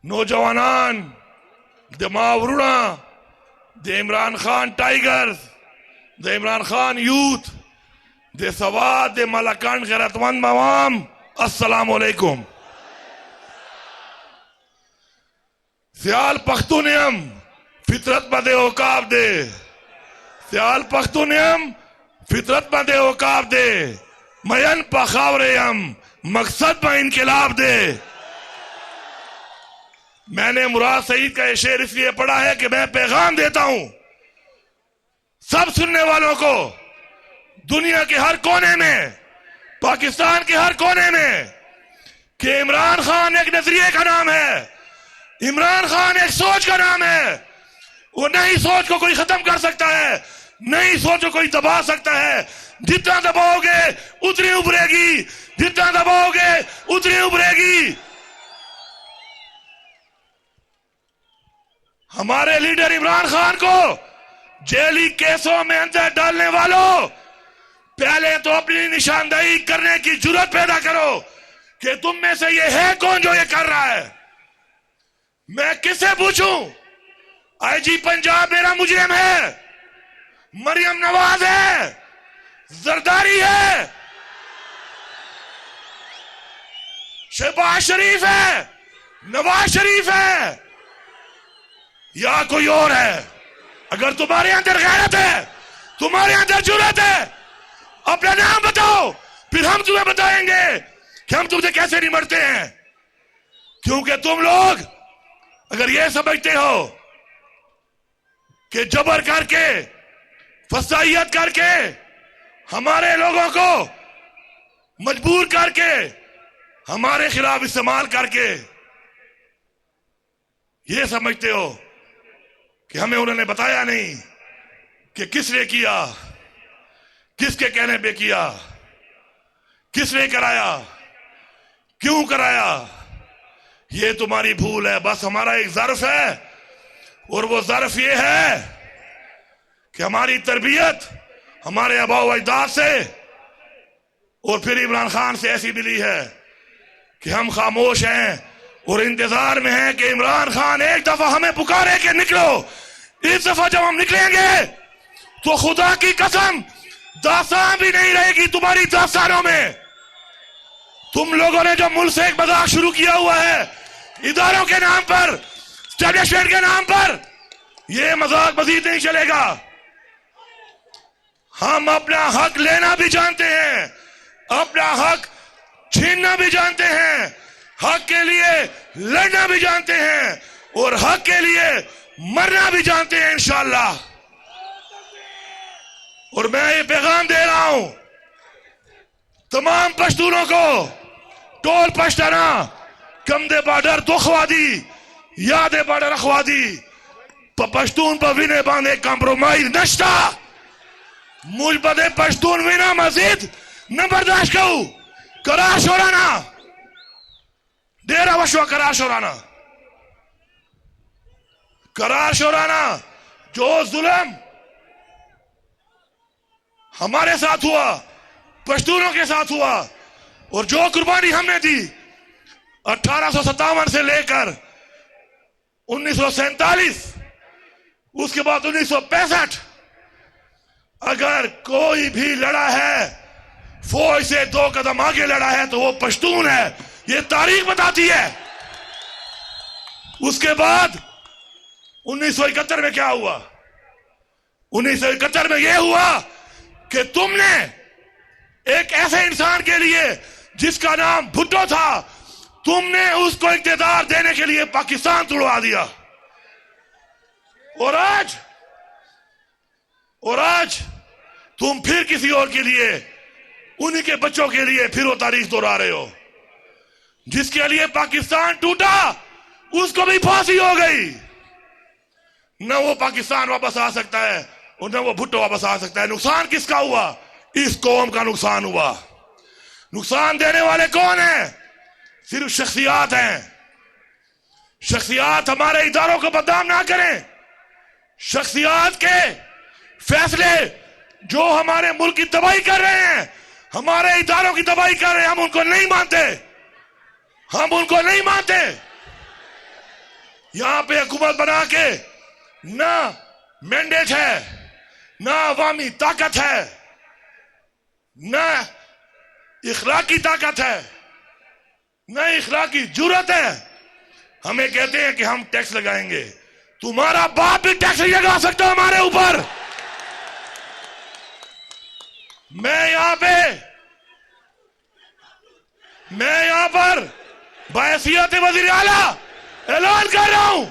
नौजवानान दे मावरूणा दे इमरान खान टाइगर्स दे इमरान खान यूथ दे सवाद दे मलाकंड गैरतमंद मवाम अस्सलाम वालेकुम। सियाल पख्तूनियम फितरत बदे औकाब दे, सियाल पख्तूनियम फितरत बदे औकाब दे, मयन पखावरेयम मकसद में इनकलाब दे। मैंने मुराद सईद का ये शेर इसलिए पढ़ा है कि मैं पैगाम देता हूं सब सुनने वालों को, दुनिया के हर कोने में, पाकिस्तान के हर कोने में, कि इमरान खान एक नजरिए का नाम है, इमरान खान एक सोच का नाम है। वो नई सोच को कोई खत्म कर सकता है, नई सोच को कोई दबा सकता है। जितना दबाओगे उतनी उभरेगी, जितना दबाओगे उतनी उभरेगी। हमारे लीडर इमरान खान को जेली केसों में अंदर डालने वालों, पहले तो अपनी निशानदेही करने की जुर्रत पैदा करो कि तुम में से ये है कौन जो ये कर रहा है। मैं किससे पूछूं? आईजी पंजाब मेरा मुजरिम है, मरियम नवाज है, जरदारी है, शहबाज शरीफ है, नवाज शरीफ है, या कोई और है? अगर तुम्हारे अंदर गैरत है, तुम्हारे अंदर जुर्रत है, अपना नाम बताओ, फिर हम तुम्हें बताएंगे कि हम तुमसे कैसे निमटते हैं। क्योंकि तुम लोग अगर ये समझते हो कि जबर करके, फसाइयत करके, हमारे लोगों को मजबूर करके, हमारे खिलाफ इस्तेमाल करके ये समझते हो कि हमें उन्होंने बताया नहीं कि किसने किया, किसके कहने पे किया, किसने कराया, क्यों कराया, ये तुम्हारी भूल है। बस हमारा एक ज़र्फ है, और वो ज़र्फ ये है कि हमारी तरबियत हमारे आबाओ अजदाद से और फिर इमरान खान से ऐसी मिली है कि हम खामोश हैं और इंतजार में हैं कि इमरान खान एक दफा हमें पुकारे कि निकलो। इस दफा जब हम निकलेंगे तो खुदा की कसम दास्तान भी नहीं रहेगी तुम्हारी दास्तानों में। तुम लोगों ने जो मुल्क से एक मजाक शुरू किया हुआ है इदारों के नाम पर, स्टैब्लिशमेंट के नाम पर, यह मजाक मजीद नहीं चलेगा। हम अपना हक लेना भी जानते हैं, अपना हक छीनना भी जानते हैं, हक के लिए लड़ना भी जानते हैं, और हक के लिए मरना भी जानते हैं इंशाअल्लाह। और मैं ये पैगाम दे रहा हूं तमाम पश्तूनों को, टोल पश्तना, कमदे बॉर्डर दुखवादी, यादे बॉर्डर अखवादी, पश्तून पर विने बांधे कॉम्प्रोमाइज नश्ता, मुझ बदे पश्तून विना मजीद न बर्दाश्त करूं। करार शोराना, डेरा वशवा करार शोराना, करार शोराना। जो जुल्म हमारे साथ हुआ, पश्तूनों के साथ हुआ, और जो कुर्बानी हमने दी 1857 से लेकर 1947, उसके बाद 1965, अगर कोई भी लड़ा है, फौज से 2 कदम आगे लड़ा है, तो वो पश्तून है। ये तारीख बताती है। उसके बाद 1971 में क्या हुआ? 1971 में यह हुआ कि तुमने एक ऐसे इंसान के लिए जिसका नाम भुट्टो था, तुमने उसको इख्तियार देने के लिए पाकिस्तान तुड़वा दिया। और आज तुम फिर किसी और के लिए, उन्हीं के बच्चों के लिए फिर वो तारीख दोहरा रहे हो। जिसके लिए पाकिस्तान टूटा उसको भी फांसी हो गई। न वो पाकिस्तान वापस आ सकता है और न वो भुट्टो वापस आ सकता है। नुकसान किसका हुआ? इस कौम का नुकसान हुआ। नुकसान देने वाले कौन हैं? सिर्फ शख्सियात हैं। शख्सियात हमारे इदारों को बदनाम ना करें। शख्सियात के फैसले जो हमारे मुल्क की तबाही कर रहे हैं, हमारे इदारों की तबाही कर रहे हैं, हम उनको नहीं मानते, हम उनको नहीं मानते। यहां पे हुकूमत बना के ना मैंडेट है, ना अवामी ताकत है, ना इखलाकी ताकत है, ना इखलाकी जुर्रत है। हमें कहते हैं कि हम टैक्स लगाएंगे। तुम्हारा बाप भी टैक्स नहीं लगा सकता हमारे ऊपर। मैं यहां पर बहैसियत वज़ीर आला ऐलान कर रहा हूं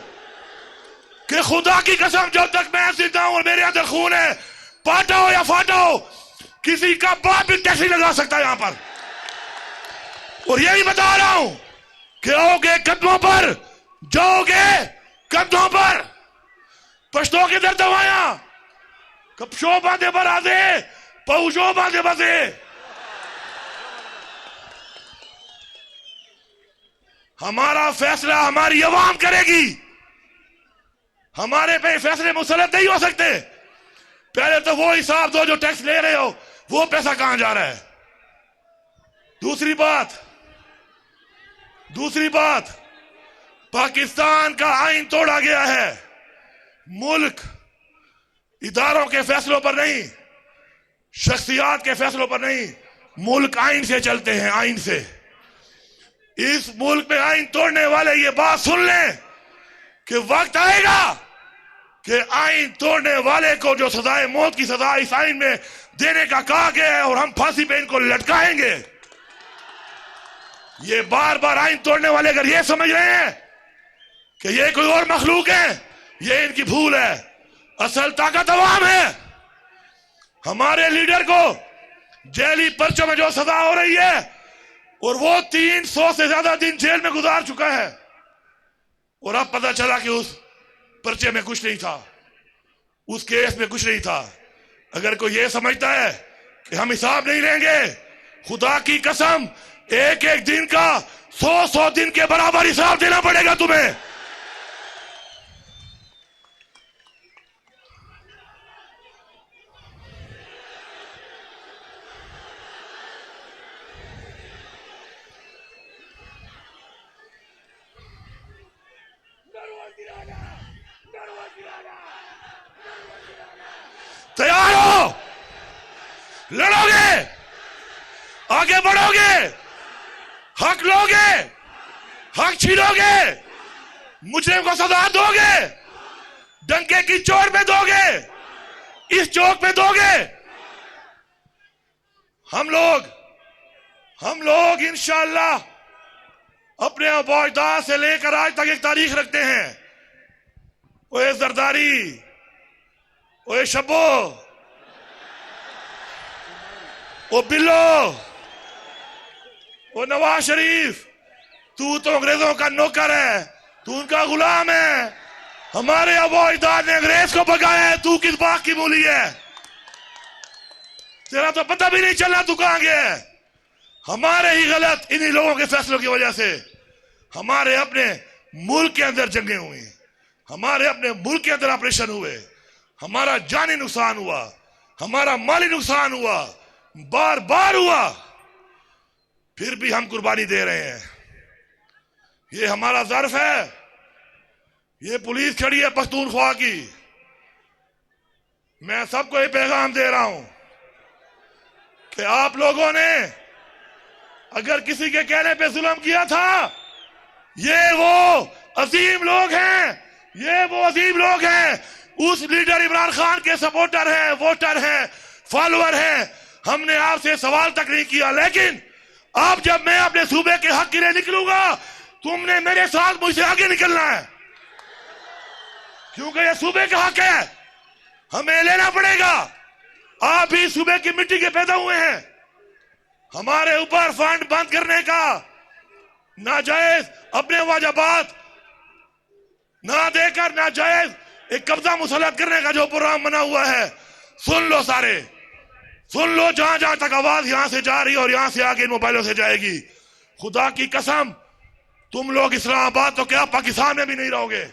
कि खुदा की कसम, जब तक मैं जिंदा हूं और मेरे अंदर खून है, पाटा हो या फाटा हो, किसी का बाप भी टैक्स नहीं लगा सकता यहां पर। और यही बता रहा हूं कि आओगे कदमों पर, जाओगे कदमों पर। पश्तो के दर दवाया कपशो बांधे पर आदे पहुंचो बांधे बसे। हमारा फैसला हमारी अवाम करेगी। हमारे पे फैसले मुसल्लत नहीं हो सकते। पहले तो वो हिसाब दो जो टैक्स ले रहे हो, वो पैसा कहां जा रहा है। दूसरी बात, पाकिस्तान का आईन तोड़ा गया है। मुल्क इदारों के फैसलों पर नहीं, शख्सियात के फैसलों पर नहीं, मुल्क आईन से चलते हैं, आईन से। इस मुल्क में आईन तोड़ने वाले ये बात सुन लें कि वक्त आएगा कि आईन तोड़ने वाले को जो सजाए मौत की सजा इस आईन में देने का कहा गया है, और हम फांसी पे इनको लटकाएंगे। ये बार बार आईन तोड़ने वाले अगर ये समझ रहे हैं कि ये कोई और मखलूक है, ये इनकी भूल है। असल ताकत अवाम है। हमारे लीडर को जेली पर्चों में जो सजा हो रही है, और वो 300 से ज्यादा दिन जेल में गुजार चुका है, और अब पता चला कि उस पर्चे में कुछ नहीं था, उस केस में कुछ नहीं था। अगर कोई ये समझता है कि हम हिसाब नहीं लेंगे, खुदा की कसम, एक एक दिन का 100 दिन के बराबर हिसाब देना पड़ेगा तुम्हें। तैयार हो? लड़ोगे, आगे बढ़ोगे, हक लोगे, हक छीनोगे, मुजरिम को सजा दोगे, डंके की चोट में दोगे, इस चौक में दोगे। हम लोग इंशाअल्लाह अपने अबौजदाद से लेकर आज तक एक तारीख रखते हैं। ओए जरदारी, ओए शब्बो, ओ बिल्लो, ओ नवाज शरीफ, तू तो अंग्रेजों का नौकर है, तू उनका गुलाम है। हमारे अबौजदाद ने अंग्रेज को भगाया है, तू किस बात की मूली है? तेरा तो पता भी नहीं चला तू कहां गया है। हमारे ही गलत इन्हीं लोगों के फैसलों की वजह से हमारे अपने मुल्क के अंदर जंगें हुई, हमारे अपने मुल्क के अंदर ऑपरेशन हुए, हमारा जानी नुकसान हुआ, हमारा माली नुकसान हुआ, बार बार हुआ, फिर भी हम कुर्बानी दे रहे हैं। ये हमारा ज़र्फ है। ये पुलिस खड़ी है पख्तूनख्वा की। मैं सबको ये पैगाम दे रहा हूं कि आप लोगों ने अगर किसी के कहने पे जुल्म किया था, ये वो अजीम लोग हैं, उस लीडर इमरान खान के सपोर्टर हैं, वोटर हैं, फॉलोअर हैं। हमने आपसे सवाल तक नहीं किया, लेकिन अब जब मैं अपने सूबे के हक के लिए निकलूंगा, तुमने मेरे साथ मुझसे आगे निकलना है, क्योंकि ये सूबे का हक है, हमें लेना पड़ेगा। आप भी सूबे की मिट्टी के पैदा हुए हैं। हमारे ऊपर फंड बंद करने का, नाजायज अपने वाजबात ना देकर नाजायज एक कब्जा मुसल्लत करने का जो प्रोग्राम बना हुआ है, सुन लो सारे, सुन लो। जहां जहां तक आवाज यहां से जा रही है और यहां से आगे मोबाइलों से जाएगी, खुदा की कसम, तुम लोग इस्लामाबाद तो क्या पाकिस्तान में भी नहीं रहोगे।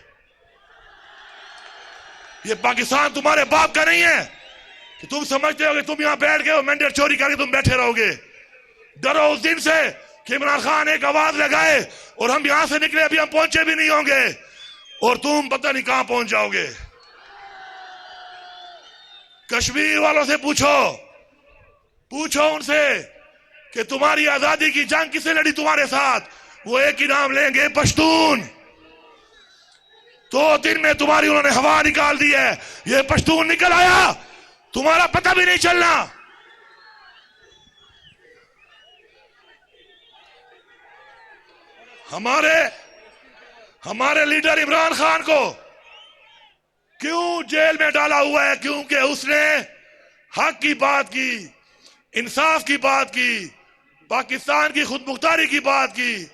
ये पाकिस्तान तुम्हारे बाप का नहीं है कि तुम समझते हो कि तुम यहां बैठ गए हो मैंडेट चोरी करके तुम बैठे रहोगे। डरो उस दिन से कि इमरान खान एक आवाज लगाए और हम यहां से निकले, अभी हम पहुंचे भी नहीं होंगे। और तुम पता नहीं कहां पहुंच जाओगे। कश्मीर वालों से पूछो उनसे कि तुम्हारी आजादी की जंग किसने लड़ी तुम्हारे साथ, वो एक ही नाम लेंगे, पश्तून। 2 दिन में तुम्हारी उन्होंने हवा निकाल दी है। ये पश्तून निकल आया, तुम्हारा पता भी नहीं चलना। हमारे लीडर इमरान खान को क्यों जेल में डाला हुआ है? क्योंकि उसने हक की बात की, इंसाफ की बात की, पाकिस्तान की खुदमुख्तारी की बात की,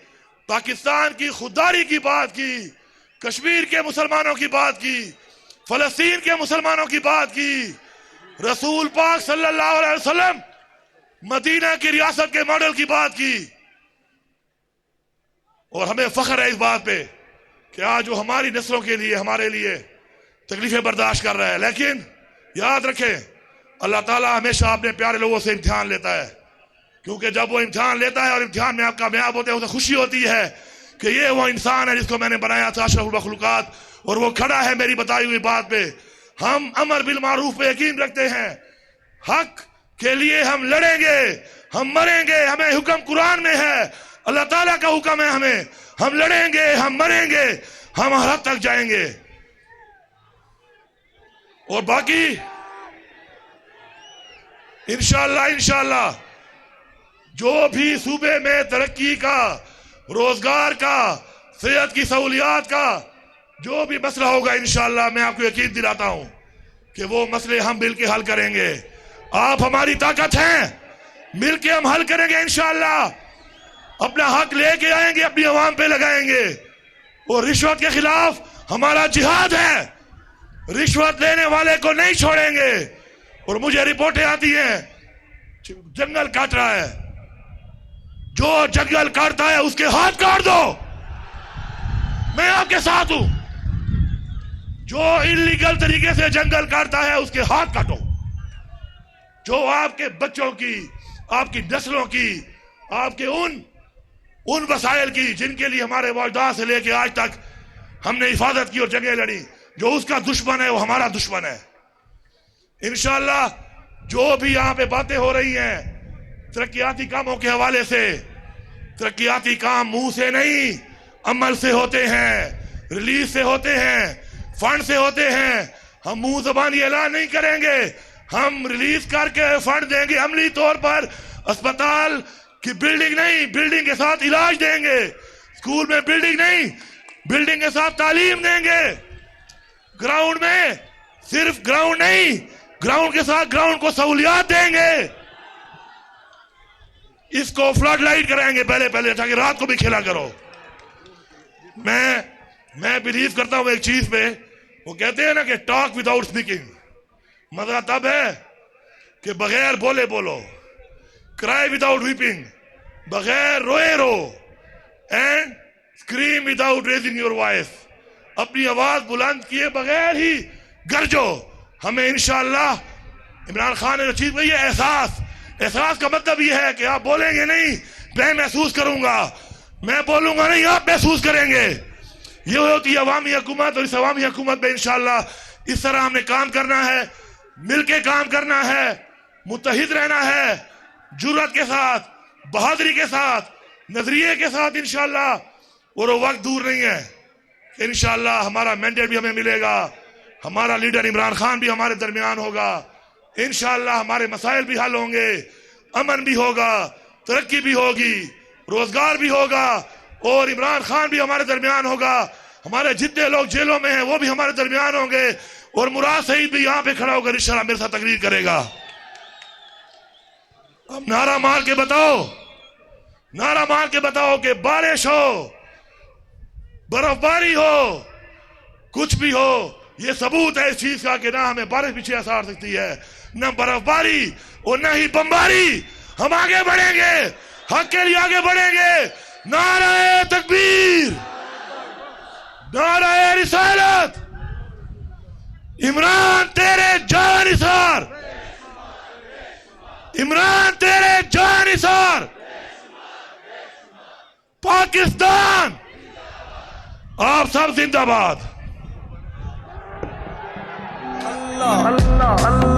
पाकिस्तान की खुददारी की बात की, कश्मीर के मुसलमानों की बात की, फलस्तीन के मुसलमानों की बात की, रसूल पाक सल्लल्लाहु अलैहि वसल्लम मदीना की रियासत के मॉडल की बात की। और हमें फख्र है इस बात पे कि आज वो हमारी नस्लों के लिए, हमारे लिए तकलीफें बर्दाश्त कर रहा है। लेकिन याद रखें, अल्लाह ताला हमेशा अपने प्यारे लोगों से इम्तिहान लेता है, क्योंकि जब वो इम्तिहान लेता है और इम्तिहान में आप कामयाब होते हैं, उसे खुशी होती है कि ये वो इंसान है जिसको मैंने बनाया था, अशरफुल मखलूकात, और वो खड़ा है मेरी बताई हुई बात पे। हम अमर बिल मारूफ पे यकीन रखते हैं, हक के लिए हम लड़ेंगे, हम मरेंगे। हमें हुक्म कुरान में है, अल्लाह ताला का हुक्म है हमें, हम लड़ेंगे, हम मरेंगे, हम हद तक जाएंगे। और बाकी इंशाअल्लाह जो भी सूबे में तरक्की का, रोजगार का, सेहत की सहूलियात का जो भी मसला होगा, इंशाअल्लाह मैं आपको यकीन दिलाता हूं कि वो मसले हम मिलकर हल करेंगे। आप हमारी ताकत हैं, मिलके हम हल करेंगे इंशाअल्लाह। अपना हक लेके आएंगे, अपनी आवाम पे लगाएंगे। और रिश्वत के खिलाफ हमारा जिहाद है, रिश्वत लेने वाले को नहीं छोड़ेंगे। और मुझे रिपोर्टें आती हैं जंगल काट रहा है, जो जंगल काटता है उसके हाथ काट दो, मैं आपके साथ हूं। जो इलीगल तरीके से जंगल काटता है उसके हाथ काटो। जो आपके बच्चों की, आपकी नस्लों की, आपके उन वसाइल की जिनके लिए हमारे वालिदैन से लेके आज तक हमने हिफाजत की और जंगें लड़ी, जो उसका दुश्मन है वो हमारा दुश्मन है। इंशाअल्लाह जो भी यहां पे बातें हो रही हैं तरक्याती कामों के हवाले से, तरक्याती काम मुंह से नहीं अमल से होते हैं, रिलीज से होते हैं, फंड से होते हैं। हम मुंह जबानी ऐलान नहीं करेंगे, हम रिलीज करके फंड देंगे अमली तौर पर। अस्पताल की बिल्डिंग नहीं, बिल्डिंग के साथ इलाज देंगे। स्कूल में बिल्डिंग नहीं, बिल्डिंग के साथ तालीम देंगे। ग्राउंड में सिर्फ ग्राउंड नहीं, ग्राउंड के साथ ग्राउंड को सहूलियात देंगे। इसको फ्लड लाइट कराएंगे पहले ताकि रात को भी खेला करो। मैं बिलीव करता हूं एक चीज पे, वो कहते हैं ना कि टॉक विदाउट स्पीकिंग। मजा तब है कि बगैर बोले बोलो, क्राई विदाउट वीपिंग, बगैर रोए रो, and scream without raising your voice, अपनी आवाज बुलंद किए बगैर ही गरजो। हमें इंशाअल्लाह इमरान खान ने जो चीज कही है, एहसास का मतलब ये है कि आप बोलेंगे नहीं, मैं महसूस करूंगा, मैं बोलूंगा नहीं, आप महसूस करेंगे। ये होती है अवामी हुकूमत। और इस अवामी हुकूमत में इंशाअल्लाह इस तरह हमने काम करना है, मिलके काम करना है, मुत्तहिद रहना है, जुर्रत के साथ, बहादुरी के साथ, नजरिए के साथ इंशाअल्लाह। और वो वक्त दूर नहीं है, इंशाअल्लाह हमारा मैंडेट भी हमें मिलेगा, हमारा लीडर इमरान खान भी हमारे दरमियान होगा। इंशाअल्लाह हमारे मसाइल भी हल होंगे, अमन भी होगा, तरक्की भी होगी, रोजगार भी होगा, और इमरान खान भी हमारे दरमियान होगा। हमारे जितने लोग जेलों में हैं वो भी हमारे दरमियान होंगे, और मुराद सईद भी यहां पे खड़ा होकर इंशाअल्लाह मेरे साथ तकरीर करेगा। अब नारा मार के बताओ कि बारिश हो, बर्फबारी हो, कुछ भी हो, ये सबूत है इस चीज का कि ना हमें बारिश पीछे आ सकती है, न बर्फबारी और न ही बमबारी। हम आगे बढ़ेंगे, हक के लिए आगे बढ़ेंगे। नारे तकबीर, नारे रिसालत, इमरान तेरे जानिसार, इमरान तेरे जानिसार, पाकिस्तान आप सब जिंदाबाद। अल्लाह अल्लाह